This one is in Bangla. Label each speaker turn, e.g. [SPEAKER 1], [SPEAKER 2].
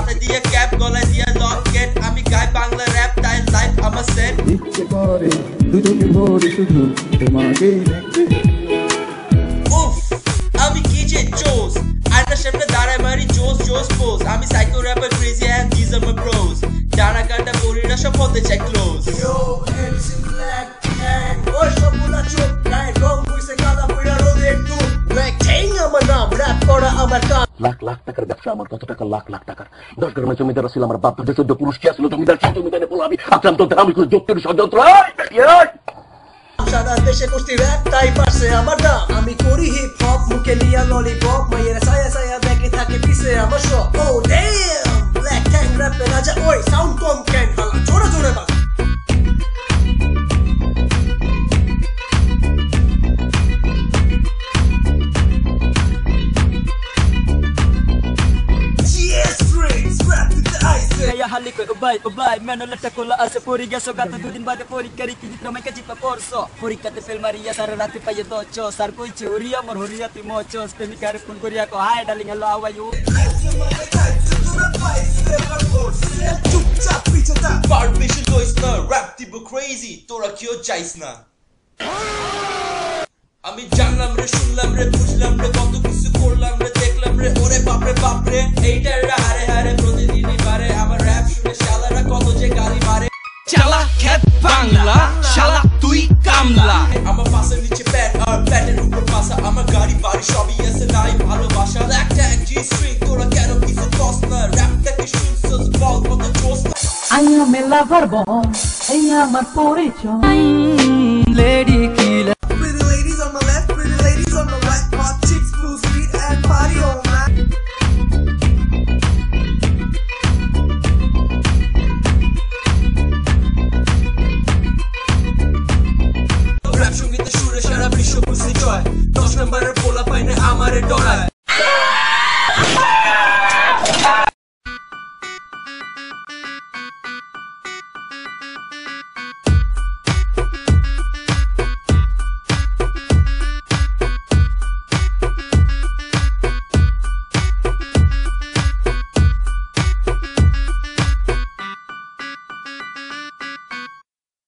[SPEAKER 1] মাথায় দিয়ে ক্যাপ গলায় দিয়ে লকেট আমি গাই বাংলা র‍্যাপ তাই লাইফ আমার সেট
[SPEAKER 2] ইচ্ছে করে দুজনে ভরে শুধু তোমাকে দেখতে
[SPEAKER 1] উফ আমি কি যে জোস আয়নার সামনে দাঁড়ায় মারি জোস জোস পোজ আমি psycho rapper crazy and this are my bros ডানা কাটা পরিরা সব হতে চাই close
[SPEAKER 3] Yo, MC Black and ওই সবগুলা চোখ নাই রং হইছে কালা পুরা রোদের টুপ ব্ল্যাক টেং আমার নাম র‍্যাপ করা আমার কাজ
[SPEAKER 4] লাখ লাখ টাকার ব্যবসা আমার কত টাকা লাখ লাখ টাকার 10 গ্রামের জমিদার ছিল আমার বাপ দাদা 14 পুরুষ কি ছিল জমিদার সেই জমিদারে বলাবি আক্রান্ত আমি কোনো যুক্তির ষড়যন্ত্র
[SPEAKER 3] সারা দেশে কুস্তি র‍্যাপ তাই পারছে আমার দাম আমি করি হিপ হপ মুখে নিয়া ললিপপ মায়ের সায়া সায়া দেখে থাকে পিছে আমার শপ ও ড্যাম ব্ল্যাক ট্যাং র‍্যাপে রাজা ওই সাউন্ড কম ক্যান হালা জোরে জোরে বাজ
[SPEAKER 5] halik ko ubay mano lata ko la asa puri gaso gata dudin bade puri kari kijit ramai ka jipa porso puri kate fel maria sar rati pa yedo cho sar koi choria mor horia ti mocho spemi kar pun koria ko hi darling hello how are you
[SPEAKER 1] permission লইস না র‍্যাপ দিব ক্রেজি তোরা কিও চাইস না আমি জানলাম রে শুনলাম রে বুঝলাম রে কত কিছু করলাম রে দেখলাম রে ওরে বাপরে বাপরে এইটার হারে হারে প্রতিদিনই বারে আমার র‍্যাপ শুনে শালারা কত যে গালি মারে
[SPEAKER 6] চালা খেত বাংলা শালা তুই কামলা
[SPEAKER 1] আমার পাশের নিচে প্যাট আর প্যাটের উপর পাশা আমার গাড়ি বাড়ি সবই আছে নাই ভালোবাসা ব্ল্যাক ট্যাগ জি স্ট্রিং তোরা কেন কিছু কস না র‍্যাপটাকে শুনছস বল কত জোস না
[SPEAKER 7] আইয়া মেলা ভারবো আইয়া আমার পরিচয়
[SPEAKER 5] lady killer
[SPEAKER 3] Pretty ladies on my left, pretty ladies on my right, hot chicks, blue street and party all night.
[SPEAKER 1] Rap সঙ্গীতের সুরে সারা বিশ্ব খুশি জয় 10 নম্বরের পোলা পাইনে আমারে ডরায়